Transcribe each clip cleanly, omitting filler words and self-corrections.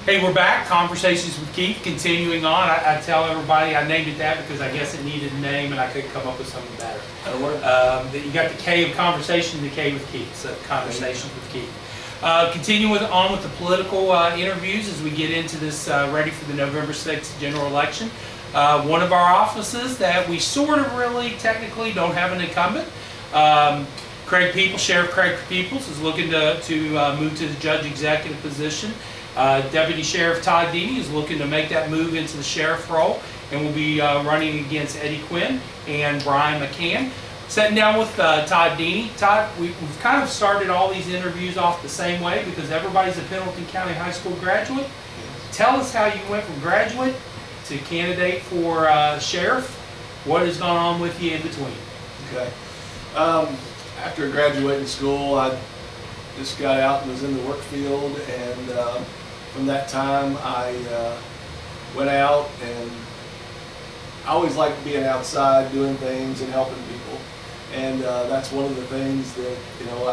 Hey, we're back. Conversations with Keith, continuing on. I tell everybody I named it that because I guess it needed a name and I couldn't come up with something better. You got the K of conversation, the K with Keith. So conversations with Keith. Continuing on with the political interviews as we get into this, ready for the November 6th general election. One of our offices that we sort of really technically don't have an incumbent. Sheriff Craig Peoples is looking to move to the judge executive position. Deputy Sheriff Todd Dennie is looking to make that move into the sheriff role and will be running against Eddie Quinn and Brian McCann. Sitting down with Todd Dennie. Todd, we've kind of started all these interviews off the same way because everybody's a Pendleton County High School graduate. Tell us how you went from graduate to candidate for sheriff. What has gone on with you in between? Okay. After graduating school, I just got out and was in the work field, and from that time I went out, and I always liked being outside doing things and helping people, and that's one of the things that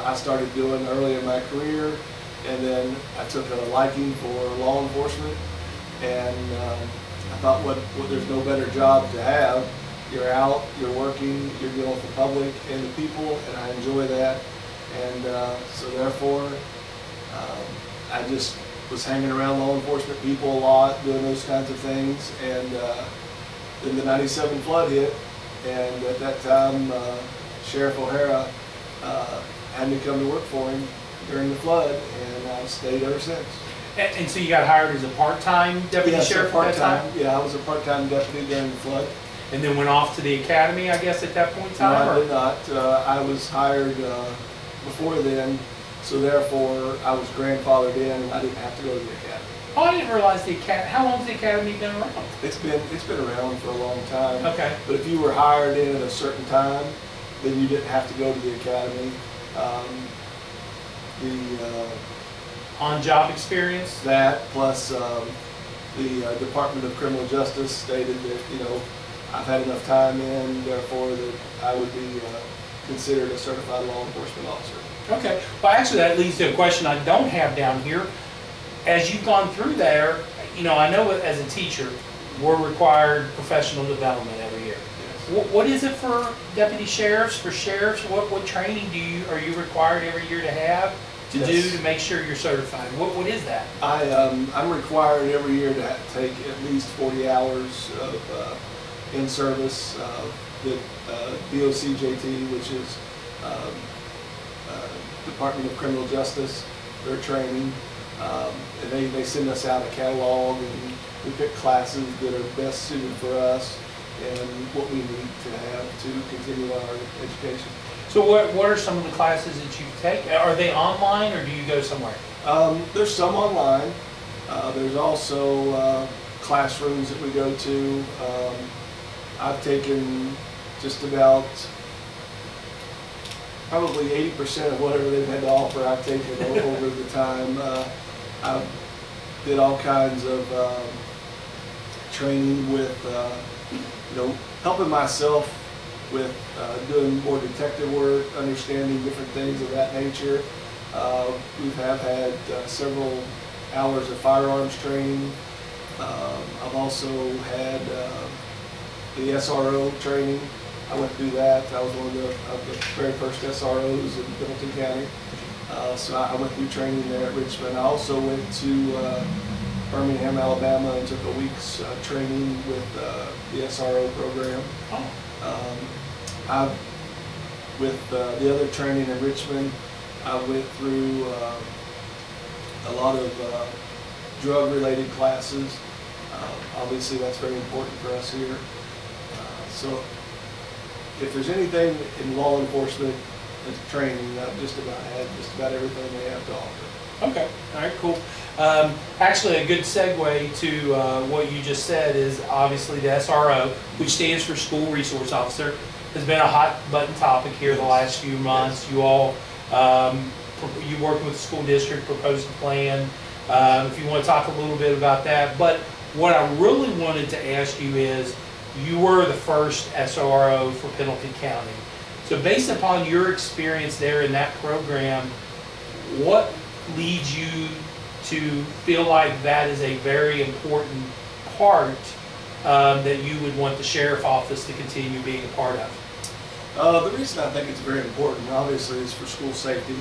I started doing early in my career, and then I took a liking for law enforcement, and I thought there's no better job to have. You're out, you're working, you're dealing with the public and the people, and I enjoy that. And so therefore, I just was hanging around law enforcement people a lot, doing those kinds of things. And then the '97 flood hit, and at that time, Sheriff O'Hara had me come to work for him during the flood, and I've stayed ever since. And so you got hired as a part-time deputy sheriff at that time? Yeah, I was a part-time deputy during the flood. And then went off to the academy, I guess, at that point in time? No, I did not. I was hired before then, so therefore I was grandfathered in, and I didn't have to go to the academy. Oh, I didn't realize the academy. How long has the academy been around? It's been around for a long time. Okay. But if you were hired in at a certain time, then you didn't have to go to the academy. On-job experience? That plus the Department of Criminal Justice stated that I've had enough time in, therefore that I would be considered a certified law enforcement officer. Okay. Well, actually, that leads to a question I don't have down here. As you've gone through there, I know as a teacher, we're required professional development every year. Yes. What is it for deputy sheriffs, for sheriffs? What training are you required every year to have to do to make sure you're certified? What is that? I'm required every year to take at least 40 hours of in service, the DOCJT, which is Department of Criminal Justice, their training, and they send us out a catalog, and we pick classes that are best suited for us and what we need to have to continue our education. So what are some of the classes that you take? Are they online or do you go somewhere? There's some online. There's also classrooms that we go to. I've taken just about probably 80% of whatever they've had to offer. I've taken over the time. I did all kinds of training with, helping myself with doing more detective work, understanding different things of that nature. We have had several hours of firearms training. I've also had the SRO training. I went through that. I was one of the very first SROs in Pendleton County. So I went through training there at Richmond. I also went to Birmingham, Alabama, and took a week's training with the SRO program. With the other training in Richmond, I went through a lot of drug-related classes. Obviously, that's very important for us here. So if there's anything in law enforcement and training, I've just about had just about everything they have to offer. Okay, all right, cool. Actually, a good segue to what you just said is obviously the SRO, which stands for School Resource Officer, has been a hot button topic here the last few months. You all, you worked with the school district, proposed a plan. If you want to talk a little bit about that. But what I really wanted to ask you is, you were the first SRO for Pendleton County. So based upon your experience there in that program, what leads you to feel like that is a very important part that you would want the sheriff office to continue being a part of? The reason I think it's very important, obviously, is for school safety.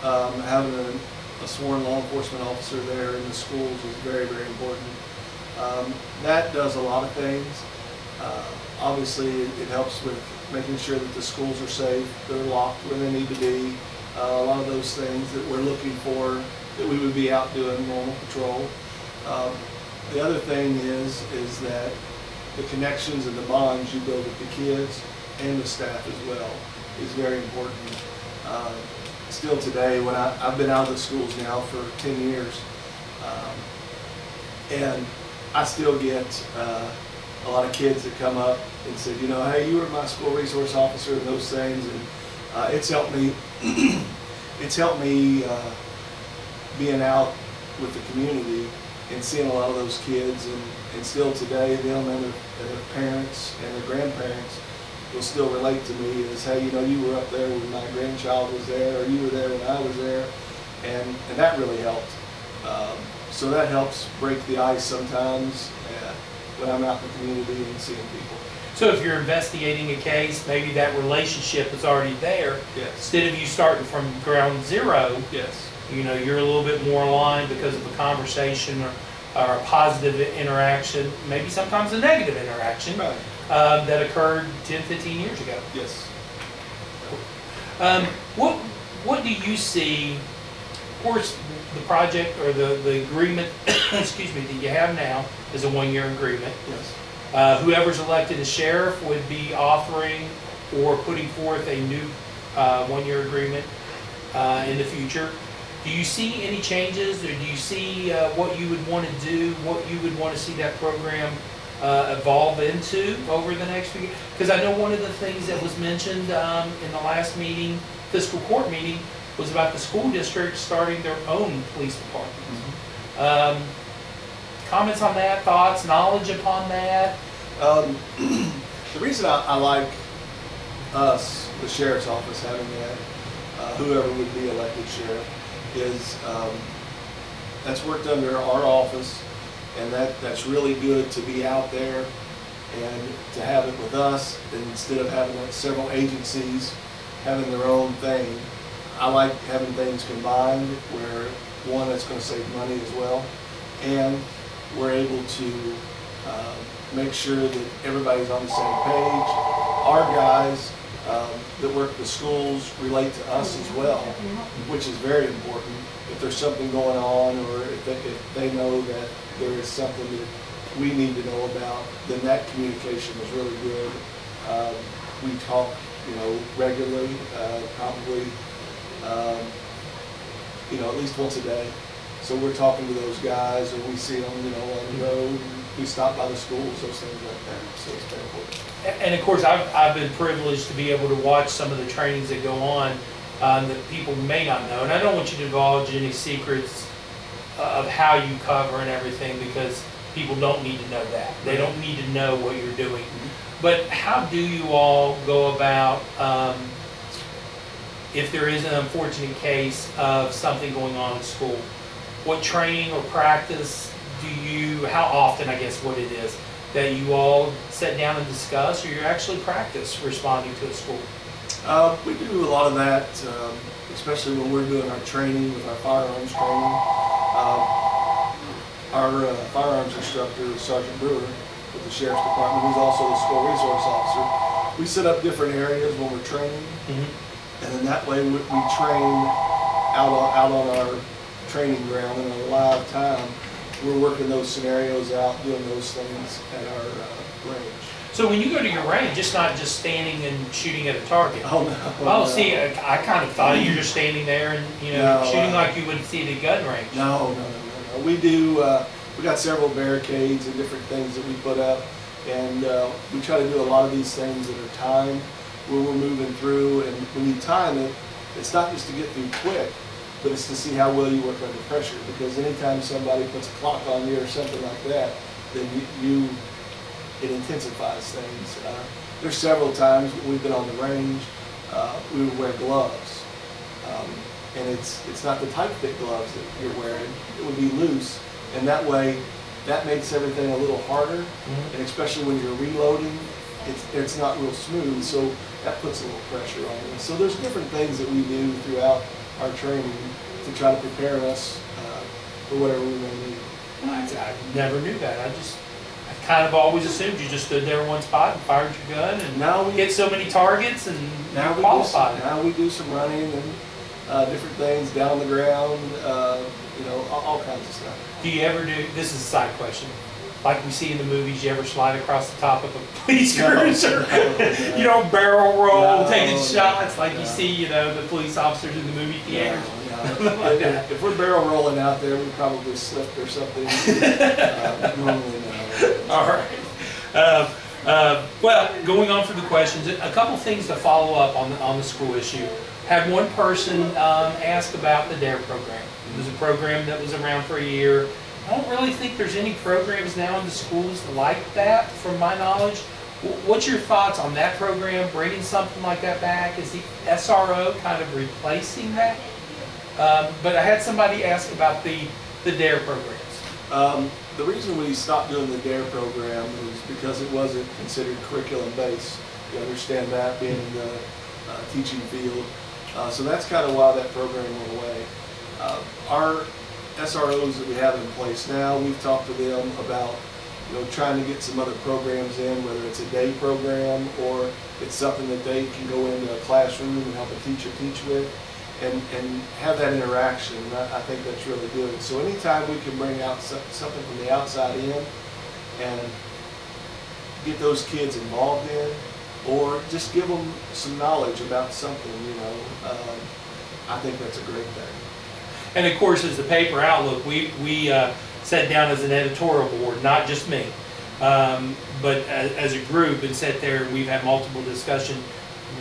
Having a sworn law enforcement officer there in the schools is very, very important. That does a lot of things. Obviously, it helps with making sure that the schools are safe, they're locked where they need to be. A lot of those things that we're looking for, that we would be out doing normal patrol. The other thing is that the connections and the bonds you build with the kids and the staff as well is very important. Still today, when I've been out of the schools now for 10 years, and I still get a lot of kids that come up and say, you know, hey, you were my school resource officer and those things, and it's helped me. It's helped me being out with the community and seeing a lot of those kids, and still today, them and their parents and their grandparents will still relate to me as, hey, you know, you were up there when my grandchild was there, or you were there when I was there, and that really helped. So that helps break the ice sometimes when I'm out in the community and seeing people. So if you're investigating a case, maybe that relationship is already there. Yes. Instead of you starting from ground zero, Yes. you know, you're a little bit more aligned because of a conversation or a positive interaction, maybe sometimes a negative interaction, Right. that occurred 10, 15 years ago. Yes. What do you see, of course, the project or the agreement, excuse me, that you have now is a 1-year agreement. Yes. Whoever's elected as sheriff would be offering or putting forth a new 1-year agreement in the future. Do you see any changes, or do you see what you would want to do, what you would want to see that program evolve into over the next few years? Because I know one of the things that was mentioned in the last meeting, fiscal court meeting, was about the school district starting their own police department. Mm-hmm. Comments on that, thoughts, knowledge upon that? The reason I like us, the sheriff's office, having that, whoever would be elected sheriff, is that's worked under our office, and that's really good to be out there and to have it with us, and instead of having like several agencies having their own thing. I like having things combined where, one, it's going to save money as well, and we're able to make sure that everybody's on the same page. Our guys that work the schools relate to us as well, which is very important. If there's something going on, or if they know that there is something that we need to know about, then that communication is really good. We talk, regularly, probably, at least once a day. So we're talking to those guys, or we see them, on the road. And we stop by the schools, those things like that. So it's very important. And of course, I've been privileged to be able to watch some of the trainings that go on that people may not know. And I don't want you to divulge any secrets of how you cover and everything, because people don't need to know that. They don't need to know what you're doing. But how do you all go about, if there is an unfortunate case of something going on in school? What training or practice how often, I guess what it is, that you all sit down and discuss, or you actually practice responding to a school? We do a lot of that, especially when we're doing our training with our firearms training. Our firearms instructor, Sergeant Brewer, with the Sheriff's Department, who's also the school resource officer. We set up different areas when we're training, and then that way we train out on our training ground in a live time. We're working those scenarios out, doing those things at our range. So when you go to your range, it's not just standing and shooting at a target. Oh no. Oh, no. see, I kind of thought you're just standing there and shooting like you would see at a gun range. No. We do. We got several barricades and different things that we put up, and we try to do a lot of these things that are timed, where we're moving through. And when you time it, it's not just to get through quick, but it's to see how well you work under pressure. Because anytime somebody puts a clock on you or something like that, then it intensifies things. There's several times we've been on the range, we would wear gloves. and it's not the tight fit gloves that you're wearing. It would be loose, and that way, that makes everything a little harder, and especially when you're reloading, it's not real smooth, so that puts a little pressure on you. So there's different things that we do throughout our training to try to prepare us for whatever we may need. I never knew that. I kind of always assumed you just stood there in one spot and fired your gun and Now we hit so many targets and now you're qualified. now we do some running and different things down on the ground, all kinds of stuff. Do you ever do, this is a side question, like we see in the movies, you ever slide across the top of a police cruiser? You don't barrel roll, taking shots like you see, the police officers in the movie theaters? If we're barrel rolling out there, we probably slipped or something. Normally, no. All right. Well, going on for the questions, a couple things to follow up on the school issue. Had one person ask about the DARE program. It was a program that was around for a year. I don't really think there's any programs now in the schools like that, from my knowledge. What's your thoughts on that program, bringing something like that back? Is the SRO kind of replacing that? But I had somebody ask about the DARE programs. The reason we stopped doing the DARE program was because it wasn't considered curriculum-based. You understand that, being in the teaching field. So that's kind of why that program went away. Our SROs that we have in place now, we've talked to them about trying to get some other programs in, whether it's a day program or it's something that they can go into a classroom and help a teacher teach with. And have that interaction. I think that's really good. So anytime we can bring out something from the outside in and get those kids involved in, or just give them some knowledge about something, I think that's a great thing. And of course, as the paper outlook, we sat down as an editorial board, not just me, but as a group, and sat there and we've had multiple discussions.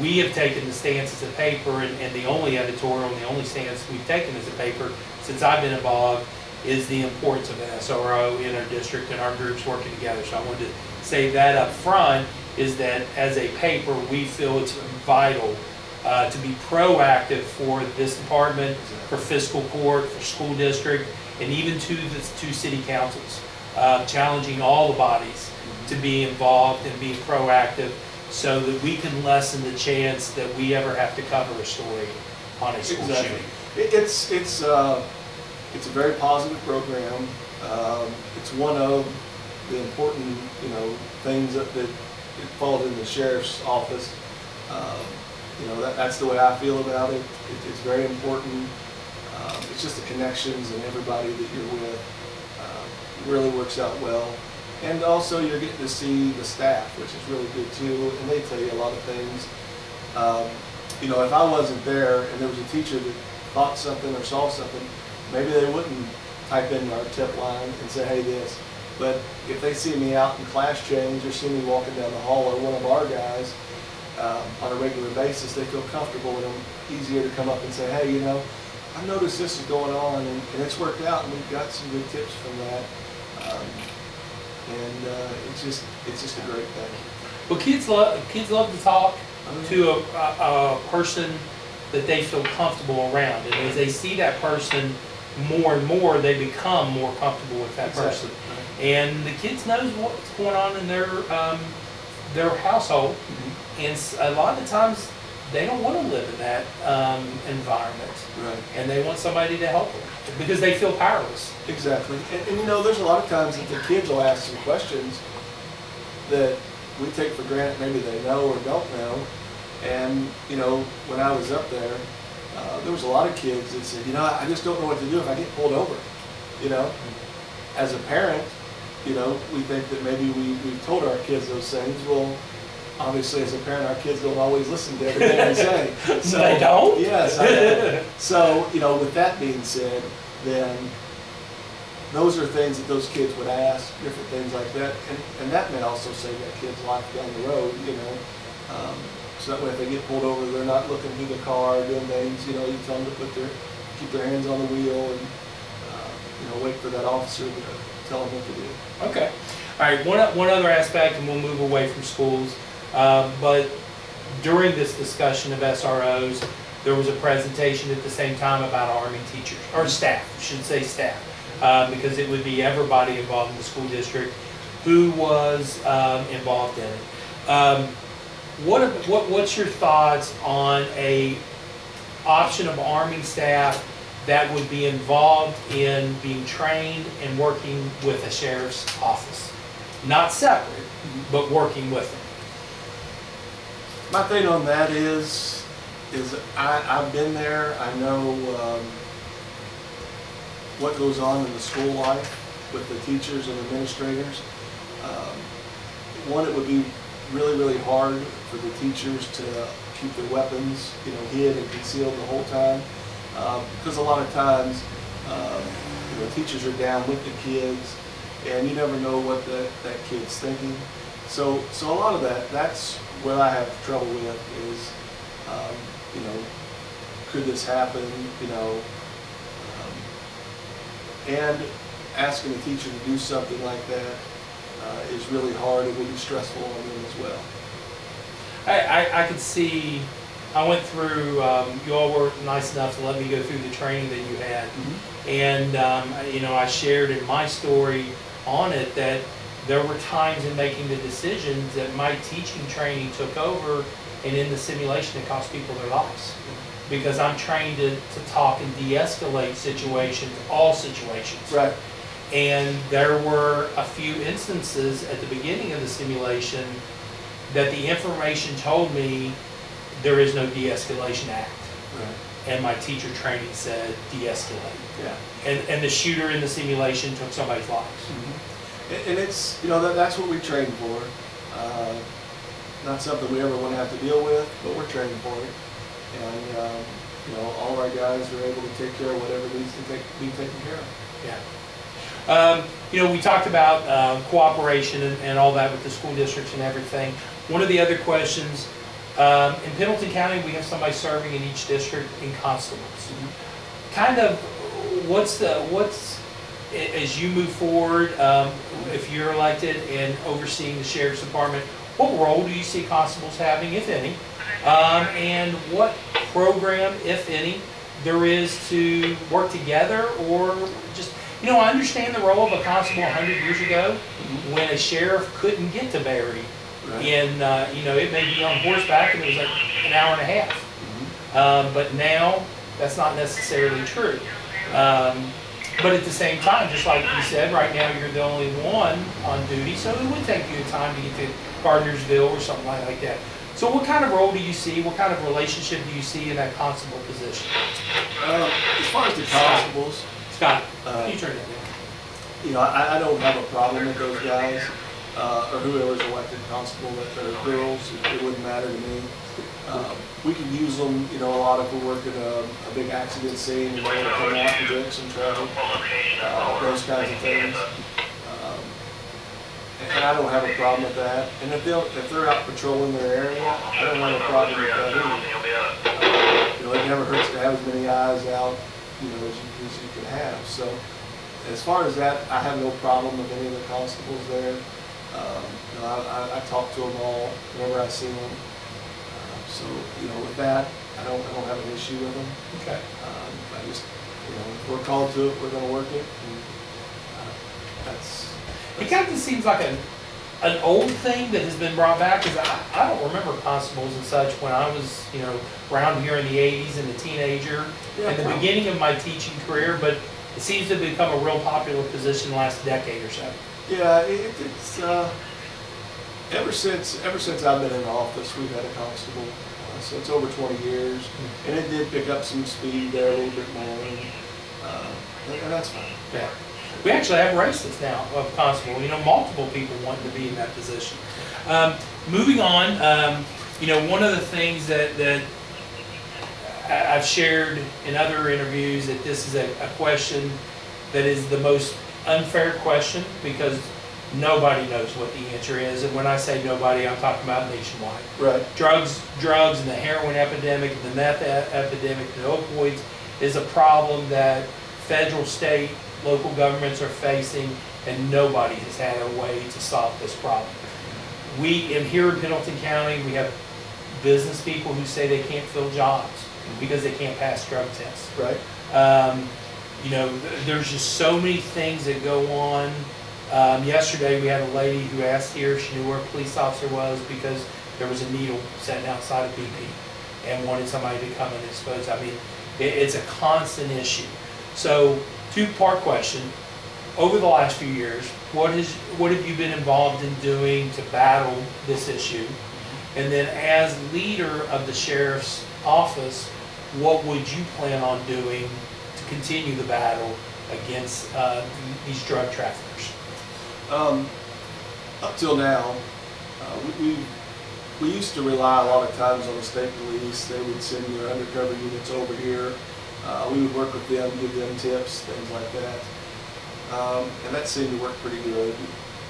We have taken the stance as a paper, and the only editorial and the only stance we've taken as a paper since I've been involved is the importance of an SRO in our district and our groups working together. So I wanted to say that up front, is that as a paper, we feel it's vital to be proactive for this department, for fiscal court, for school district, and even to the two city councils, challenging all the bodies to be involved and be proactive, so that we can lessen the chance that we ever have to cover a story on a school shooting. It's a very positive program. It's one of the important things that falls in the sheriff's office. That's the way I feel about it. It's very important. It's just the connections and everybody that you're with really works out well. And also you're getting to see the staff, which is really good too, and they tell you a lot of things. If I wasn't there and there was a teacher that thought something or saw something, maybe they wouldn't type in our tip line and say, hey, this. But if they see me out in class change or see me walking down the hall or one of our guys on a regular basis, they feel comfortable with them, easier to come up and say, hey, I noticed this is going on and it's worked out and we've got some good tips from that. It's just a great thing. Well, kids love to talk to a person that they feel comfortable around, and as they see that person more and more, they become more comfortable with that person. And the kids knows what's going on in their household, and a lot of the times they don't want to live in that environment, right? And they want somebody to help them because they feel powerless. Exactly. And there's a lot of times that the kids will ask some questions that we take for granted, maybe they know or don't know. And when I was up there, there was a lot of kids that said, I just don't know what to do if I get pulled over. As a parent, we think that maybe we've told our kids those things. Well, obviously, as a parent, our kids don't always listen to everything we say. So, they don't? Yes, I know. So, with that being said, then those are things that those kids would ask, different things like that. And that may also save that kid's life down the road, So that way if they get pulled over, they're not looking through the car, doing things, you tell them to keep their hands on the wheel and, wait for that officer to tell them what to do. Okay. All right, one other aspect, and we'll move away from schools, but during this discussion of SROs, there was a presentation at the same time about arming teachers, or staff, I should say staff, because it would be everybody involved in the school district who was involved in it. What's your thoughts on a option of arming staff that would be involved in being trained and working with a sheriff's office? Not separate, but working with them. My thing on that is I've been there. I know what goes on in the school life with the teachers and administrators. One, it would be really, really hard for the teachers to keep their weapons, hid and concealed the whole time, because a lot of times, teachers are down with the kids, and you never know what that kid's thinking. So a lot of that's what I have trouble with is, could this happen, and asking a teacher to do something like that is really hard. It would be stressful on them as well. I could see, I went through, you all were nice enough to let me go through the training that you had. And, I shared in my story on it that there were times in making the decisions that my teaching training took over, and in the simulation it cost people their lives. Because I'm trained to talk and de-escalate situations, all situations. Right. And there were a few instances at the beginning of the simulation that the information told me there is no de-escalation act. Right. And my teacher training said de-escalate. Yeah. And the shooter in the simulation took somebody's lives. And it's, that's what we train for. Not something we ever want to have to deal with, but we're training for it. And, all of our guys are able to take care of whatever needs to be taken care of. Yeah. We talked about cooperation and all that with the school districts and everything. One of the other questions, in Pendleton County, we have somebody serving in each district in constables. Kind of, as you move forward, if you're elected and overseeing the sheriff's department, what role do you see constables having, if any? And what program, if any, there is to work together, or just, I understand the role of a constable 100 years ago when a sheriff couldn't get to Barry. Right. And, it may be on horseback and it was like an hour and a half. But now, that's not necessarily true. But at the same time, just like you said, right now you're the only one on duty, so it would take you time to get to Gardnersville or something like that. So what kind of role do you see, what kind of relationship do you see in that constable position? As far as the constables, Scott, can you turn that down? I don't have a problem with those guys, or whoever's elected constable, that are girls, it wouldn't matter to me. We can use them, a lot if we're working a big accident scene and they want to come out and direct some traffic, those kinds of things. And I don't have a problem with that. And if they're out patrolling their area, I don't have a problem with that either. It never hurts to have as many eyes out, as you can have. So as far as that, I have no problem with any of the constables there. I talk to them all whenever I see them. So, with that, I don't have an issue with them. Okay. I just, if we're called to it, we're going to work it. And, that's It kind of seems like an old thing that has been brought back, because I don't remember constables and such when I was, around here in the 80s and a teenager, and the beginning of my teaching career, but it seems to have become a real popular position the last decade or so. Yeah, it's ever since I've been in office, we've had a constable. So it's over 20 years, and it did pick up some speed there a little bit more, and that's fine. Yeah. We actually have races now of constable, multiple people wanting to be in that position. Moving on, one of the things that I've shared in other interviews, that this is a question that is the most unfair question, because nobody knows what the answer is. And when I say nobody, I'm talking about nationwide. Right. Drugs and the heroin epidemic, the meth epidemic, the opioids is a problem that federal, state, local governments are facing, and nobody has had a way to solve this problem. Here in Pendleton County, we have business people who say they can't fill jobs. because they can't pass drug tests. Right. You know, there's just so many things that go on. Yesterday, we had a lady who asked here if she knew where a police officer was because there was a needle sitting outside of BP and wanted somebody to come and expose. I mean, it's a constant issue. So, two-part question. Over the last few years, what have you been involved in doing to battle this issue? And then as leader of the sheriff's office, what would you plan on doing to continue the battle against these drug traffickers? Up till now, we used to rely a lot of times on the state police. They would send their undercover units over here. We would work with them, give them tips, things like that. And that seemed to work pretty good.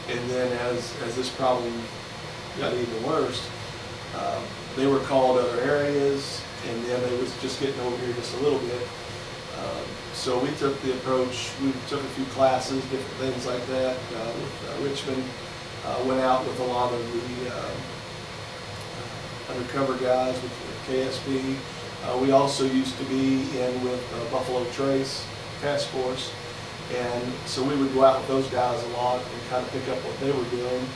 And then as this problem got even worse, they were called other areas, and then they was just getting over here just a little bit. So we took the approach, we took a few classes, different things like that with Richmond. Went out with a lot of the undercover guys with KSB. We also used to be in with Buffalo Trace Task Force. And so we would go out with those guys a lot and kind of pick up what they were doing.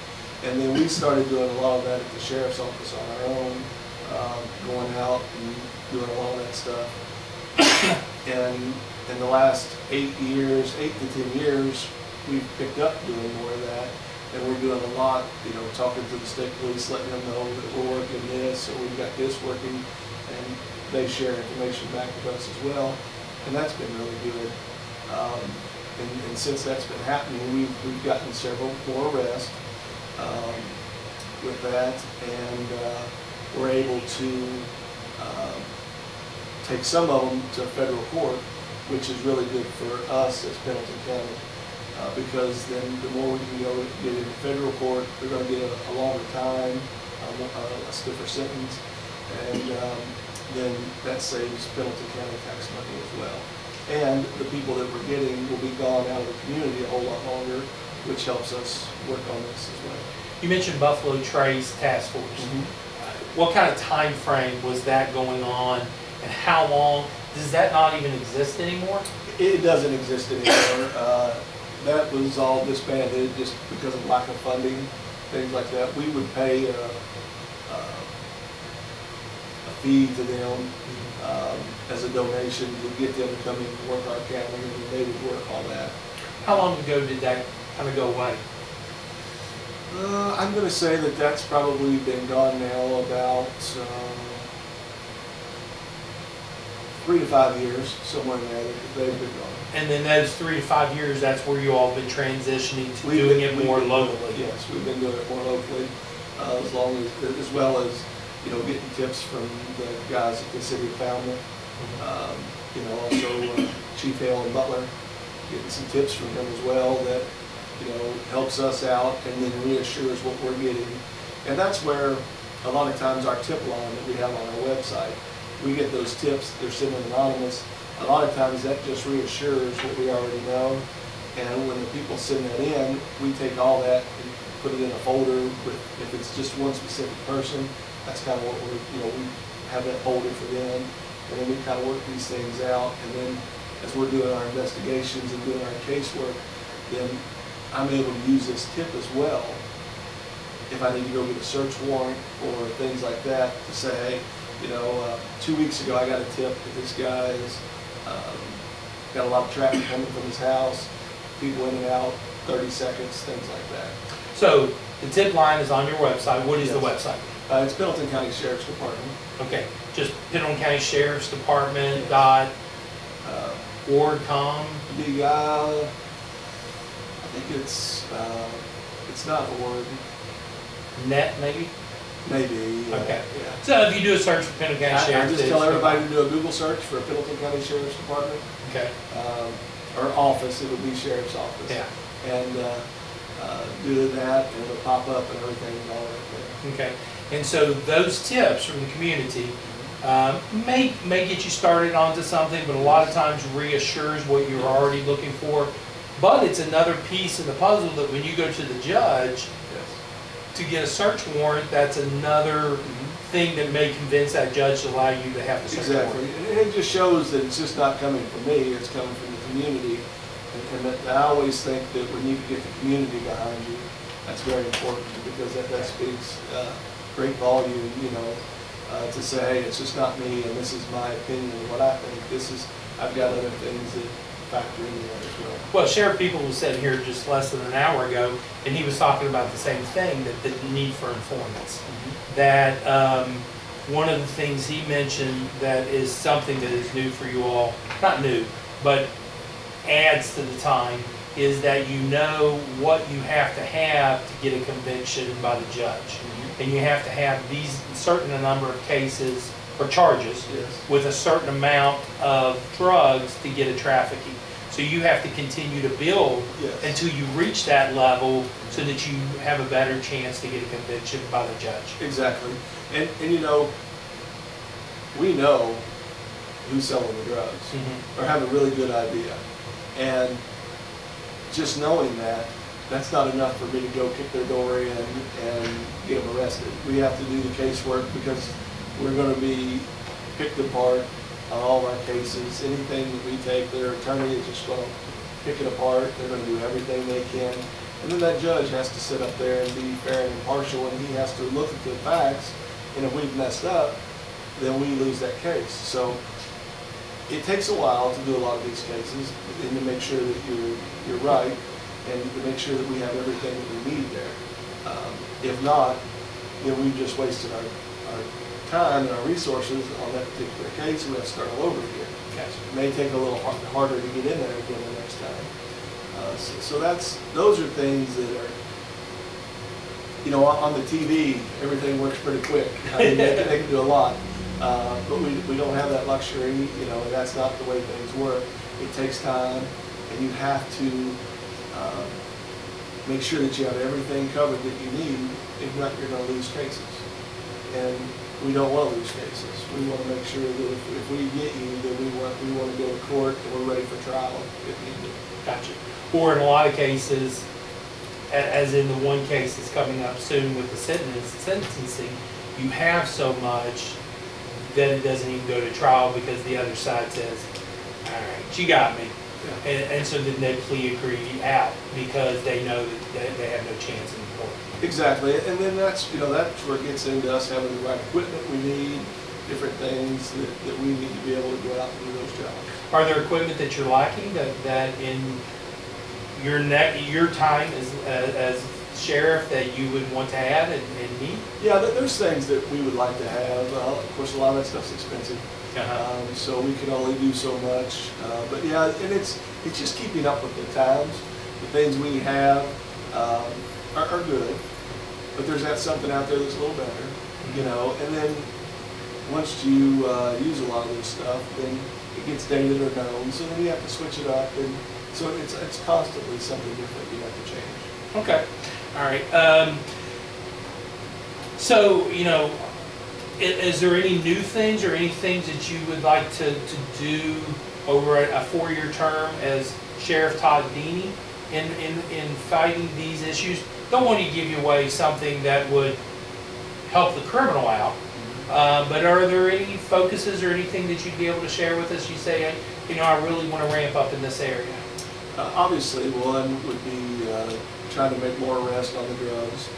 And then we started doing a lot of that at the sheriff's office on our own, going out and doing a lot of that stuff. And in the last 8 to 10 years, we've picked up doing more of that. And we're doing a lot, you know, talking to the state police, letting them know that we're working this, or we've got this working, and they share information back with us as well. And that's been really good. And since that's been happening, we've gotten several more arrests with that, and we're able to take some of them to federal court, which is really good for us as Pendleton County, because then the more we can go get into federal court, they're going to get a longer time, a stiffer sentence, and then that saves Pendleton County tax money as well. And the people that we're getting will be gone out of the community a whole lot longer, which helps us work on this as well. You mentioned Buffalo Trace Task Force. Mm-hmm. What kind of time frame was that going on, and how long? Does that not even exist anymore? It doesn't exist anymore. That was all disbanded just because of lack of funding, things like that. We would pay a fee to them as a donation to get them to come in and work our county, and they would work all that. How long ago did that kind of go away? I'm going to say that that's probably been gone now about 3 to 5 years, somewhere in there. They've been gone. And then those 3 to 5 years, that's where you all been transitioning to doing it more locally. Yes, we've been doing it more locally, as well as you know, getting tips from the guys at the city of Falmouth. You know, also Chief Hale and Butler, getting some tips from him as well that, you know, helps us out and then reassures what we're getting. And that's where a lot of times our tip line that we have on our website, we get those tips, they're sent anonymous. A lot of times that just reassures what we already know. And when the people send that in, we take all that and put it in a folder with, if it's just one specific person, that's kind of what we have that folder for them. And then we kind of work these things out. And then as we're doing our investigations and doing our casework, then I'm able to use this tip as well if I need to go get a search warrant or things like that to say, hey, you know, 2 weeks ago I got a tip that this guy is got a lot of traffic coming from his house, people in and out, 30 seconds, things like that. So the tip line is on your website. What is the website? It's Pendleton County Sheriff's Department. Okay, just Pendleton County Sheriff's Department dot org.com. I think it's not org. Net maybe. Maybe. Okay. Yeah. So if you do a search for Pendleton County I Sheriff's, just tell everybody to do a Google search for Pendleton County Sheriff's Department. Okay. Or office, it would be Sheriff's Office. Yeah. And do that, and it'll pop up and everything and all that there. Okay. And so those tips from the community may get you started onto something, but a lot of times reassures what you're already looking for. But it's another piece of the puzzle that when you go to the judge Yes. to get a search warrant, that's another thing that may convince that judge to allow you to have the circuit court. Exactly, and it just shows that it's just not coming from me, it's coming from the community. And that I always think that when you get the community behind you, that's very important, because that speaks great volume, you know, to say, hey, it's just not me, and this is my opinion, and what I think. I've got other things that factor in there as well. Well, Sheriff People was sitting here just less than an hour ago, and he was talking about the same thing, that the need for informants. Mm-hmm. That one of the things he mentioned that is something that is new for you all, not new, but adds to the time, is that you know what you have to get a conviction by the judge. Mm-hmm. And you have to have these certain number of cases or charges Yes. with a certain amount of drugs to get a trafficking. So you have to continue to build Yes. until you reach that level so that you have a better chance to get a conviction by the judge. Exactly. And you know, we know who's selling the drugs, Mm-hmm. or have a really good idea. And just knowing that, that's not enough for me to go kick their door in and get them arrested. We have to do the casework, because we're going to be picked apart on all of our cases. Anything that we take, their attorney is just going to pick it apart. They're going to do everything they can. And then that judge has to sit up there and be fair and impartial, and he has to look at the facts. And if we've messed up, then we lose that case. So it takes a while to do a lot of these cases, and to make sure that you're right, and to make sure that we have everything that we need there. If not, then we've just wasted our time and our resources on that particular case, and we have to start all over again. Gotcha. It may take a little harder to get in there again the next time. So those are things that are, you know, on the TV, everything works pretty quick. I mean, they can do a lot. But we don't have that luxury, you know, and that's not the way things work. It takes time, and you have to make sure that you have everything covered that you need. If not, you're going to lose cases. And we don't want to lose cases. We want to make sure that if we get you, that we want to go to court and we're ready for trial if needed. Gotcha. Or in a lot of cases, as in the one case that's coming up soon with the sentencing, you have so much that it doesn't even go to trial, because the other side says, all right, you got me. Yeah. And so then they plea agree out, because they know that they have no chance in court. Exactly, and then that's where it gets into us having the right equipment we need, different things that we need to be able to go out and do those jobs. Are there equipment that you're lacking that in your time as sheriff that you would want to have and need? Yeah, there's things that we would like to have. Of course, a lot of that stuff's expensive, so we can only do so much. But yeah, and it's just keeping up with the times. The things we have are good, but there's something out there that's a little better, you know. And then once you use a lot of this stuff, then it gets dated or known, so then you have to switch it up, and so it's constantly something different you have to change. Okay, all right. So, you know, is there any new things or any things that you would like to do over a 4-year term as Sheriff Todd Dennie in fighting these issues? Don't want to give you away something that would help the criminal out, but are there any focuses or anything that you'd be able to share with us? You say, you know, I really want to ramp up in this area. Obviously, one would be trying to make more arrests on the drugs.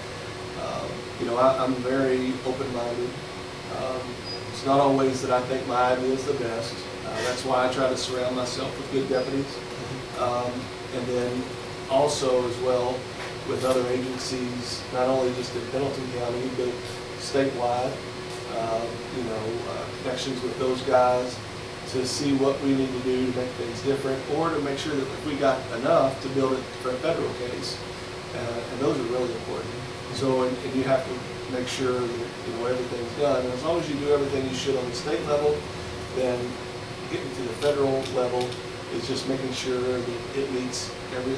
You know, I'm very open-minded. It's not always that I think my idea is the best. That's why I try to surround myself with good deputies. And then also as well with other agencies, not only just in Pendleton County, but statewide. You know, connections with those guys to see what we need to do to make things different, or to make sure that if we got enough to build it for a federal case. And those are really important. So, and you have to make sure that, you know, everything's done. And as long as you do everything you should on the state level, then getting to the federal level is just making sure that it meets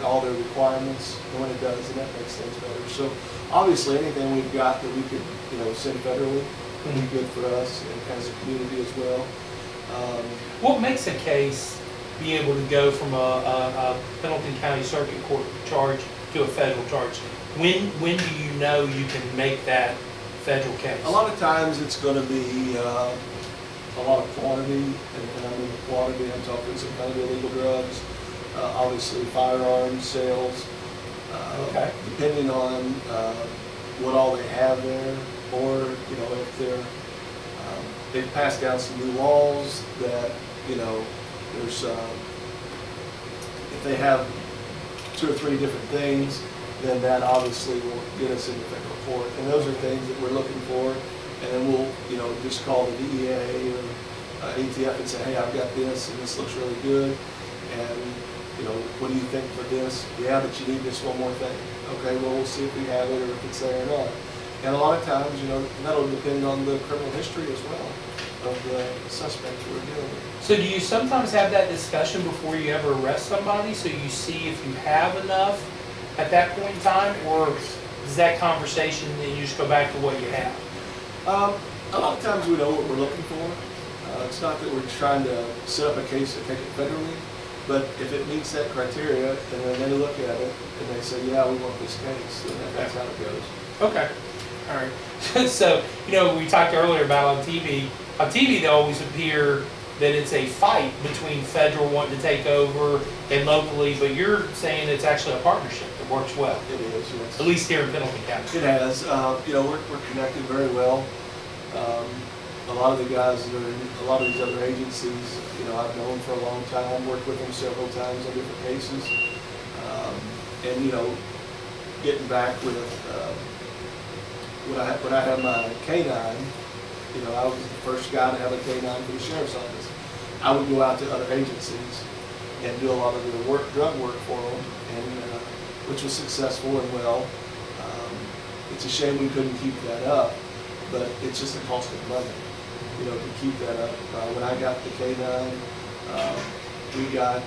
all their requirements, and when it does, then that makes things better. So obviously anything we've got that we could, you know, send federally would be good for us and as a community as well. What makes a case be able to go from a Pendleton County Circuit Court charge to a federal charge? When do you know you can make that federal case? A lot of times it's going to be a lot of quantity, and I mean quantity, I'm talking some kind of illegal drugs, obviously firearms sales, Okay. depending on what all they have there, or if they've passed down some new laws that there's if they have 2 or 3 different things, then that obviously will get us into federal court. And those are things that we're looking for. And then we'll, just call the DEA or ATF and say, hey, I've got this, and this looks really good. And, what do you think for this? Yeah, but you need this one more thing. Okay, well, we'll see if we have it or if it's there or not. And a lot of times, that'll depend on the criminal history as well of the suspect we're dealing with. So do you sometimes have that discussion before you ever arrest somebody, so you see if you have enough at that point in time, or is that conversation and you just go back to what you have? A lot of times we know what we're looking for. It's not that we're trying to set up a case and take it federally, but if it meets that criteria, and then they look at it and they say, yeah, we want this case, then that's how it goes. Okay, all right. So, we talked earlier about on TV. On TV, they always appear that it's a fight between federal wanting to take over and locally, but you're saying it's actually a partnership that works well. It is, yes. At least here in Pendleton County. It has. We're connected very well. A lot of the guys that are in a lot of these other agencies, I've known for a long time, worked with them several times on different cases. And getting back with when I had my canine, I was the first guy to have a canine for the sheriff's office. I would go out to other agencies and do a lot of the drug work for them, and which was successful and well. It's a shame we couldn't keep that up, but it's just a cost of money, to keep that up. When I got the canine, we got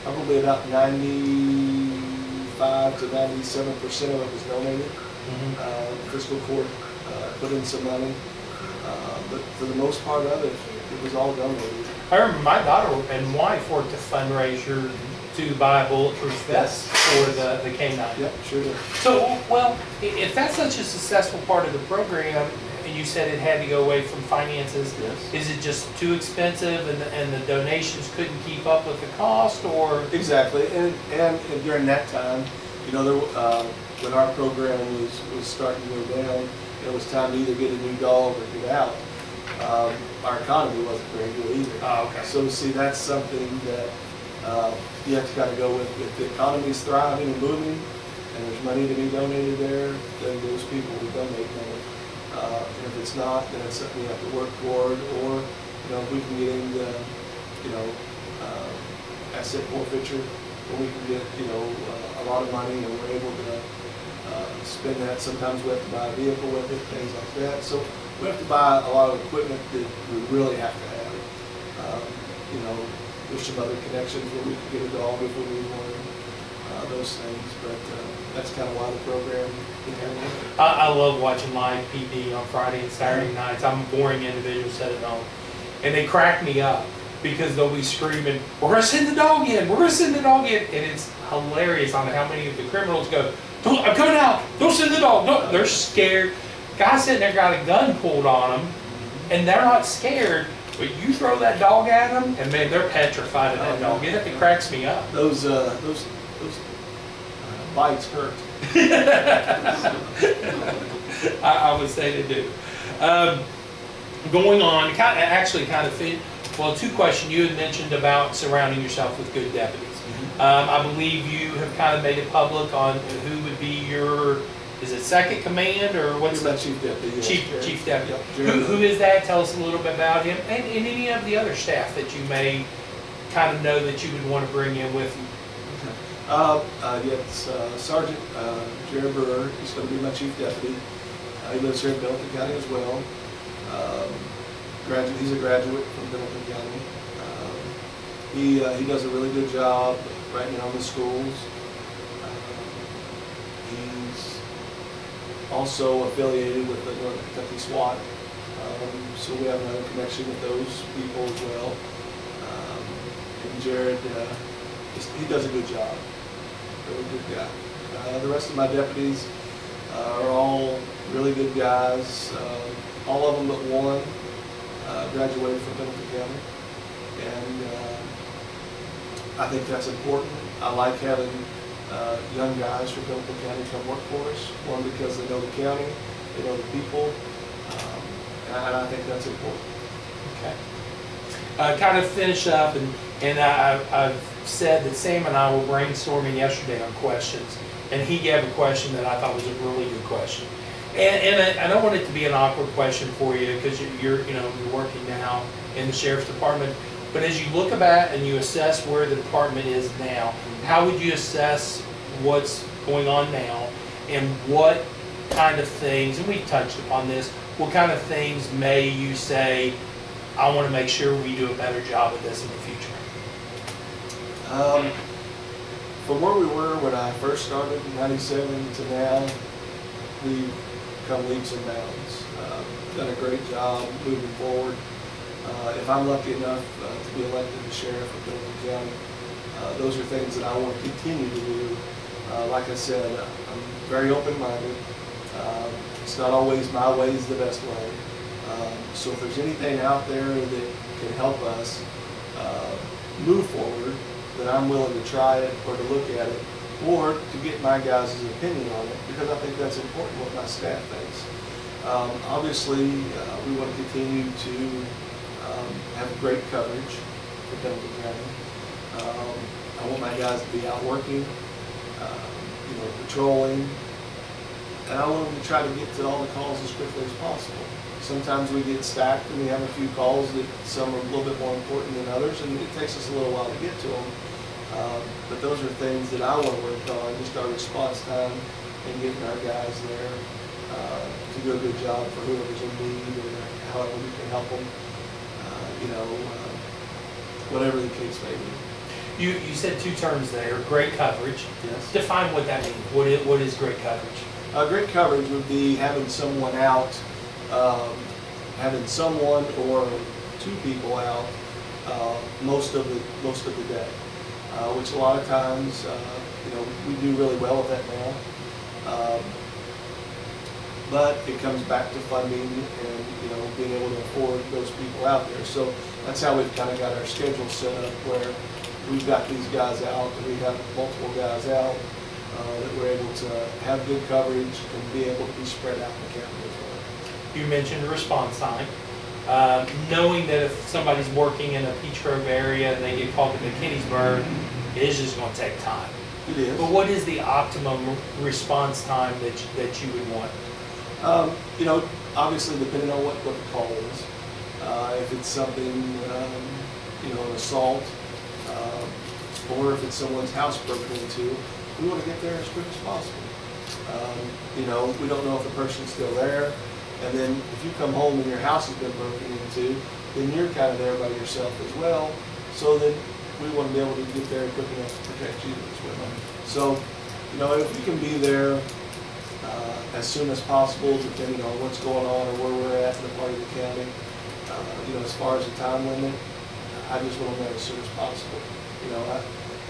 probably about 95 to 97% of it was donated. Fiscal court put in some money, but for the most part of it, it was all donated. I remember my daughter and wife worked a fundraiser to buy a bulletproof vest for the canine. Yep, sure did. So, well, if that's such a successful part of the program, and you said it had to go away from finances, Yes. is it just too expensive and the donations couldn't keep up with the cost, or? Exactly, and during that time, when our program was starting to go down, it was time to either get a new dog or get out. Our economy wasn't very good either. Oh, okay. So see, that's something that you have to kind of go with. If the economy's thriving and booming, and there's money to be donated there, then those people will donate money. And if it's not, then it's something we have to work toward. Or if we can get into asset forfeiture, when we can get a lot of money and we're able to spend that. Sometimes we have to buy a vehicle with it, things like that. So we have to buy a lot of equipment that we really have to have. There's some other connections where we can get a dog if we need one, those things. But that's kind of why the program began. I love watching live PD on Friday and Saturday nights. I'm a boring individual sitting at home, and they crack me up because they'll be screaming, "We're gonna send the dog in! We're gonna send the dog in!" And it's hilarious on how many of the criminals go, "I'm coming out! Don't send the dog!" No, they're scared. Guys sitting there got a gun pulled on them, and they're not scared. But you throw that dog at them, and man, they're petrified of that dog. It cracks me up. Those bites hurt. I would say they do. Going on, well, 2 questions. You had mentioned about surrounding yourself with good deputies. I believe you have kind of made it public on who would be your, is it second command, or what's the chief deputy? Yes, chief deputy? Yep, Who is that? Tell us a little bit about him, and any of the other staff that you may kind of know that you would want to bring in with you. Yes, Sergeant Jared Brewer. He's going to be my chief deputy. He lives here in Pendleton County as well. He's a graduate from Pendleton County. He does a really good job writing on the schools. He's also affiliated with the Northern Kentucky SWAT, so we have another connection with those people as well. And Jared, he does a good job. Really good guy. The rest of my deputies, are all really good guys. All of them but one graduated from Pendleton County, and I think that's important. I like having young guys from Pendleton County come work for us. One, because they know the county, they know the people, and I think that's important. Okay. Kind of finish up, and I've said that Sam and I were brainstorming yesterday on questions, and he gave a question that I thought was a really good question. And I don't want it to be an awkward question for you, because you're working now in the sheriff's department. But as you look about and you assess where the department is now, how would you assess what's going on now, and what kind of things, and we've touched upon this, what kind of things may you say, I want to make sure we do a better job of this in the future? From where we were when I first started in '97 to now, we've come leaps and bounds. Done a great job moving forward. If I'm lucky enough to be elected the sheriff of Pendleton County, those are things that I want to continue to do. Like I said, I'm very open-minded. It's not always my way is the best way. So if there's anything out there that can help us move forward, then I'm willing to try it or to look at it, or to get my guys' opinion on it, because I think that's important what my staff thinks. Obviously, we want to continue to have great coverage for Pendleton County. I want my guys to be out working, patrolling, and I want them to try to get to all the calls as quickly as possible. Sometimes we get stacked and we have a few calls that some are a little bit more important than others, and it takes us a little while to get to them. But those are things that I want to work on, just our response time and getting our guys there to do a good job for whoever's in need, or however we can help them, whatever the case may be. You said two terms there, great coverage. Yes. Define what that means. What is great coverage? Great coverage would be having someone out, having someone or two people out most of the day, which a lot of times, we do really well with that now. But it comes back to funding and being able to afford those people out there. So that's how we've kind of got our schedule set up, where we've got these guys out, and we have multiple guys out that we're able to have good coverage and be able to be spread out in the county as well. You mentioned response time. Knowing that if somebody's working in a Peach Grove area and they get called to McKinney'sburg, it is just going to take time. It is. But what is the optimum response time that you would want? Obviously depending on what the call is. If it's something, an assault, or if it's someone's house broken into, we want to get there as quick as possible. We don't know if the person's still there, and then if you come home and your house has been broken into, then you're kind of there by yourself as well. So then we want to be able to get there quick enough to protect you as well. So, if we can be there as soon as possible, depending on what's going on or where we're at in the part of the county, as far as the time limit, I just want to know as soon as possible.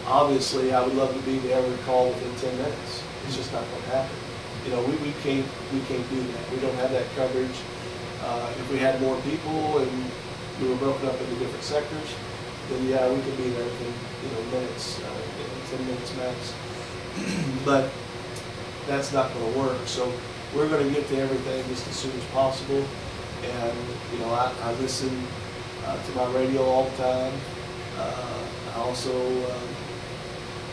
Obviously, I would love to be there every call within 10 minutes. It's just not going to happen. We can't do that. We don't have that coverage. If we had more people and we were broken up into different sectors, then yeah, we could be there within minutes, 10 minutes max. But that's not going to work. So we're going to get to everything just as soon as possible. And I listen to my radio all the time. I also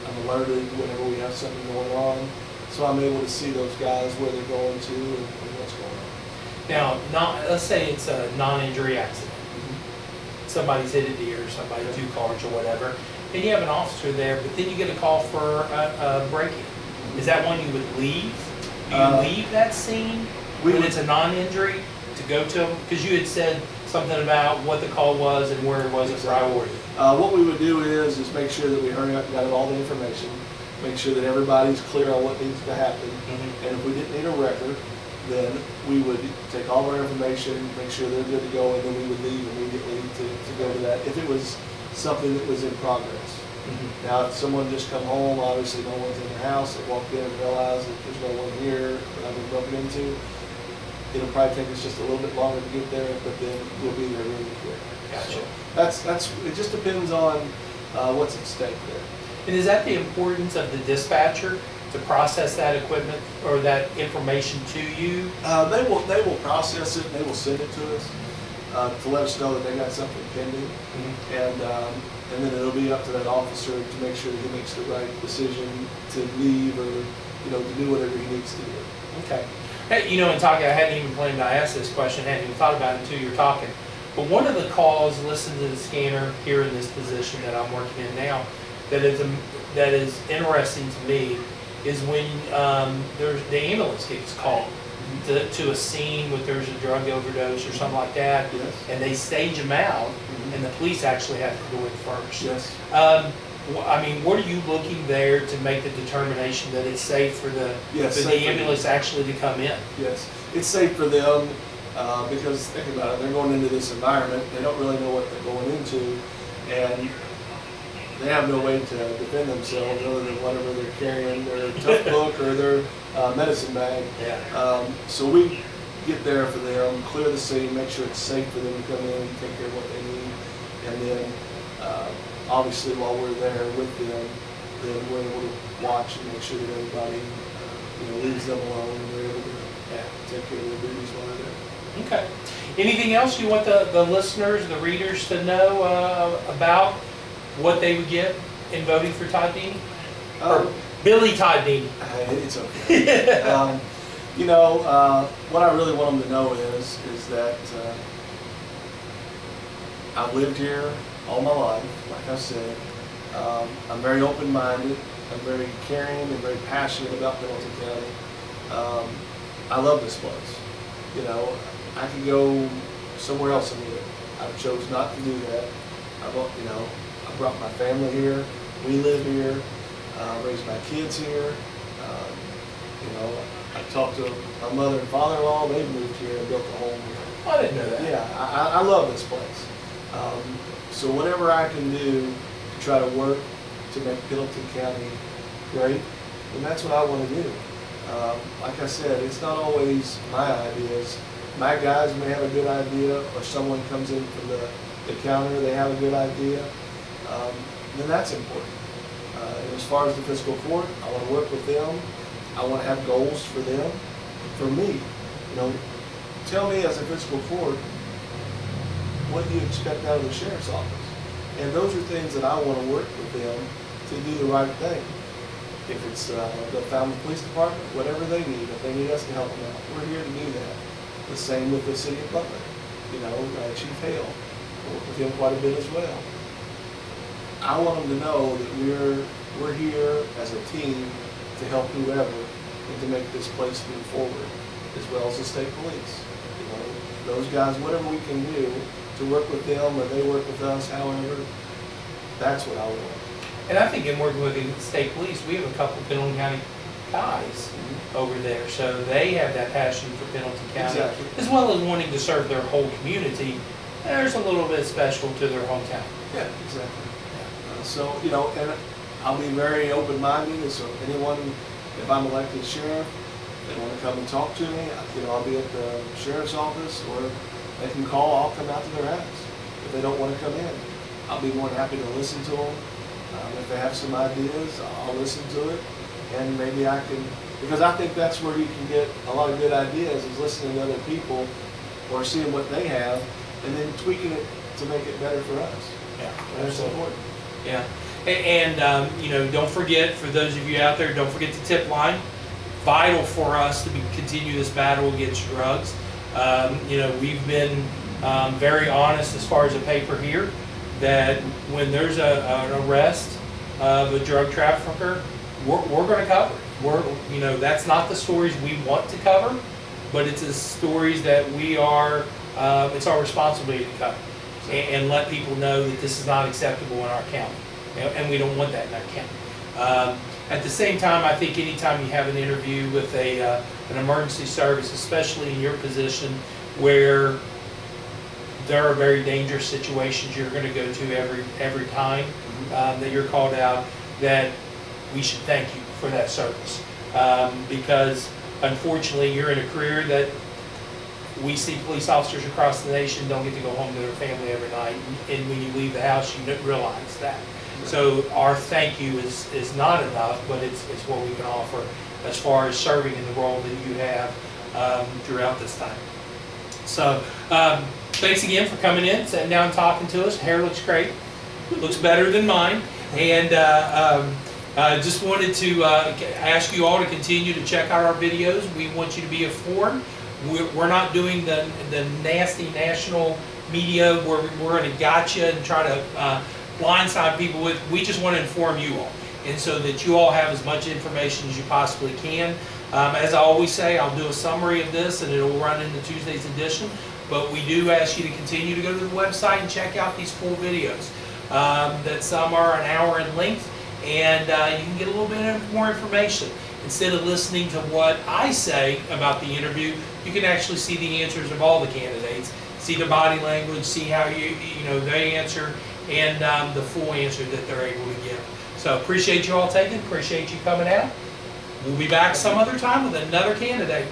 I'm alerted whenever we have something going on, so I'm able to see those guys where they're going to and what's going on. Now, let's say it's a non-injury accident. Somebody's hit a deer, somebody 2 cars or whatever, and you have an officer there, but then you get a call for a break-in. Is that one you would leave? Do you leave that scene when it's a non-injury to go to them? Because you had said something about what the call was and where it was a priority. What we would do is make sure that we hurry up and got all the information, make sure that everybody's clear on what needs to happen, and if we didn't need a record, then we would take all our information, make sure they're good to go, and then we would leave immediately to go to that if it was something that was in progress. Now, if someone just come home, obviously no one's in their house, they walk in and realize that there's no one here that I've been bumping into, it'll probably take us just a little bit longer to get there, but then we'll be there really quick. Gotcha. So it just depends on what's at stake there. And is that the importance of the dispatcher to process that equipment or that information to you? They will process it and they will send it to us to let us know that they got something pending, and then it'll be up to that officer to make sure that he makes the right decision to leave or to do whatever he needs to do. Okay. Hey, in talking, I hadn't even planned to ask this question, hadn't even thought about it until you were talking. But one of the calls, listen to the scanner here in this position that I'm working in now, that is interesting to me is when the ambulance gets called to a scene where there's a drug overdose or something like that, Yes. and they stage them out, and the police actually have to go in first. Yes. What are you looking there to make the determination that it's safe for the ambulance actually to come in? Yes, it's safe for them because think about it, they're going into this environment, they don't really know what they're going into, and they have no way to defend themselves other than whatever they're carrying, their tough book or their medicine bag. Yeah. So we get there for them, clear the scene, make sure it's safe for them to come in and take care of what they need, and then obviously while we're there with them, then we're able to watch and make sure that everybody leaves them alone and they're able to take care of their duties while they're there. Okay. Anything else you want the listeners, the readers to know about what they would get in voting for Todd Dennie? Or Billy Todd Dennie? It's okay. What I really want them to know is that I've lived here all my life, like I said. I'm very open-minded. I'm very caring and very passionate about Pendleton County. I love this place. I could go somewhere else and live. I chose not to do that. I brought my family here. We live here. Raised my kids here. I talked to my mother and father-in-law. They moved here and built a home here. I didn't know that. Yeah, I love this place. So whatever I can do to try to work to make Pendleton County great, then that's what I want to do. Like I said, it's not always my ideas. My guys may have a good idea, or someone comes in from the counter, they have a good idea, then that's important. And as far as the fiscal court, I want to work with them. I want to have goals for them, for me. Tell me as a fiscal court, what do you expect out of the sheriff's office? And those are things that I want to work with them to do the right thing. If it's the Falmouth Police Department, whatever they need, if they need us to help them out, we're here to do that. The same with the city of Butler. Chief Hale, I work with him quite a bit as well. I want them to know that we're here as a team to help whoever and to make this place move forward, as well as the state police. Those guys, whatever we can do to work with them or they work with us, however, that's what I want. And I think in working with the state police, we have a couple Pendleton County guys over there, so they have that passion for Pendleton County, Exactly. as well as wanting to serve their whole community. There's a little bit special to their hometown. Yeah, exactly. And I'll be very open-minded. So anyone, if I'm elected sheriff, they want to come and talk to me, I'll be at the sheriff's office, or they can call, I'll come out to their house. If they don't want to come in, I'll be more than happy to listen to them. If they have some ideas, I'll listen to it, and maybe I can, because I think that's where you can get a lot of good ideas, is listening to other people or seeing what they have and then tweaking it to make it better for us. Yeah, That's important. Yeah, and don't forget, for those of you out there, don't forget the tip line. Vital for us to continue this battle against drugs. We've been very honest as far as the paper here, that when there's an arrest of a drug trafficker, we're going to cover it. That's not the stories we want to cover, but it's the stories that we are, it's our responsibility to cover and let people know that this is not acceptable in our county, and we don't want that in our county. At the same time, I think anytime you have an interview with an emergency service, especially in your position where there are very dangerous situations you're going to go to every time, that you're called out, that we should thank you for that service. Because unfortunately, you're in a career that we see police officers across the nation don't get to go home to their family every night, and when you leave the house, you don't realize that. So our thank you is not enough, but it's what we can offer as far as serving in the role that you have throughout this time. So thanks again for coming in, sitting down, talking to us. Hair looks great, looks better than mine, and just wanted to ask you all to continue to check out our videos. We want you to be informed. We're not doing the nasty national media where we're going to gotcha and try to blindside people with. We just want to inform you all, and so that you all have as much information as you possibly can. As I always say, I'll do a summary of this and it'll run into Tuesday's edition, but we do ask you to continue to go to the website and check out these full videos. That some are an hour in length, and you can get a little bit more information. Instead of listening to what I say about the interview, you can actually see the answers of all the candidates, see their body language, see how they answer, and the full answer that they're able to give. So appreciate you all taking, appreciate you coming out. We'll be back some other time with another candidate.